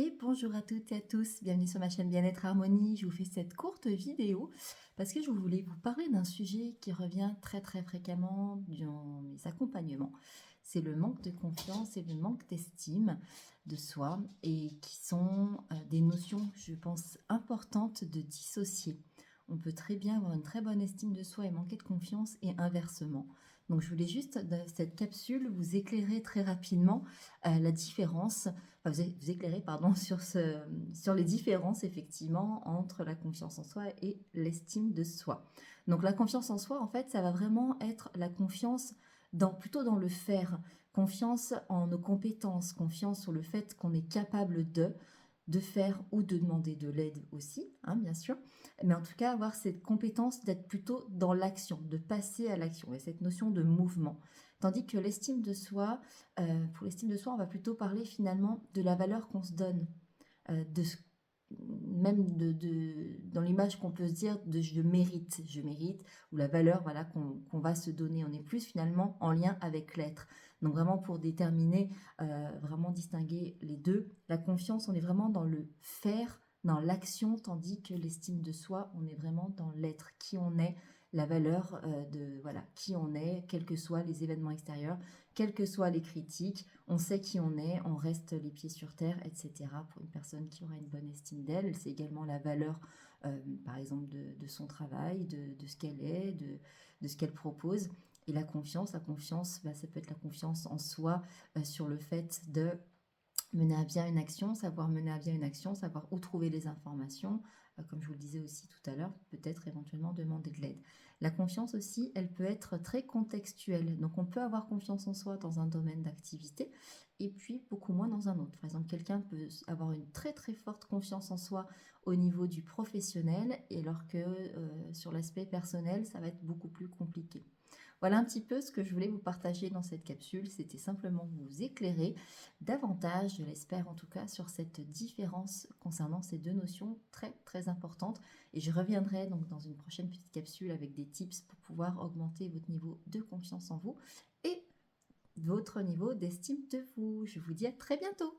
Et bonjour à toutes et à tous, bienvenue sur ma chaîne Bien-être Harmonie. Je vous fais cette courte vidéo parce que je voulais vous parler d'un sujet qui revient très fréquemment dans mes accompagnements. C'est le manque de confiance et le manque d'estime de soi et qui sont des notions, je pense, importantes de dissocier. On peut très bien avoir une très bonne estime de soi et manquer de confiance et inversement. Donc je voulais juste, dans cette capsule, vous éclairer très rapidement la différence, vous éclairer pardon, sur les différences effectivement entre la confiance en soi et l'estime de soi. Donc la confiance en soi, en fait, ça va vraiment être la confiance plutôt dans le faire, confiance en nos compétences, confiance sur le fait qu'on est capable de faire ou de demander de l'aide aussi, hein, bien sûr, mais en tout cas avoir cette compétence d'être plutôt dans l'action, de passer à l'action, et cette notion de mouvement. Tandis que l'estime de soi, pour l'estime de soi, on va plutôt parler finalement de la valeur qu'on se donne, de ce même dans l'image qu'on peut se dire de je mérite, ou la valeur voilà, qu'on va se donner. On est plus finalement en lien avec l'être. Donc vraiment pour déterminer, vraiment distinguer les deux, la confiance, on est vraiment dans le faire, dans l'action, tandis que l'estime de soi, on est vraiment dans l'être, qui on est, la valeur de voilà, qui on est, quels que soient les événements extérieurs, quelles que soient les critiques, on sait qui on est, on reste les pieds sur terre, etc. Pour une personne qui aura une bonne estime d'elle, c'est également la valeur, par exemple, de son travail, de ce qu'elle est, de ce qu'elle propose. Et la confiance, ça peut être la confiance en soi sur le fait de mener à bien une action, savoir mener à bien une action, savoir où trouver les informations, comme je vous le disais aussi tout à l'heure, peut-être éventuellement demander de l'aide. La confiance aussi, elle peut être très contextuelle. Donc on peut avoir confiance en soi dans un domaine d'activité et puis beaucoup moins dans un autre. Par exemple, quelqu'un peut avoir une très forte confiance en soi au niveau du professionnel, et alors que sur l'aspect personnel, ça va être beaucoup plus compliqué. Voilà un petit peu ce que je voulais vous partager dans cette capsule. C'était simplement vous éclairer davantage, je l'espère en tout cas, sur cette différence concernant ces deux notions très importantes. Et je reviendrai donc dans une prochaine petite capsule avec des tips pour pouvoir augmenter votre niveau de confiance en vous et votre niveau d'estime de vous. Je vous dis à très bientôt.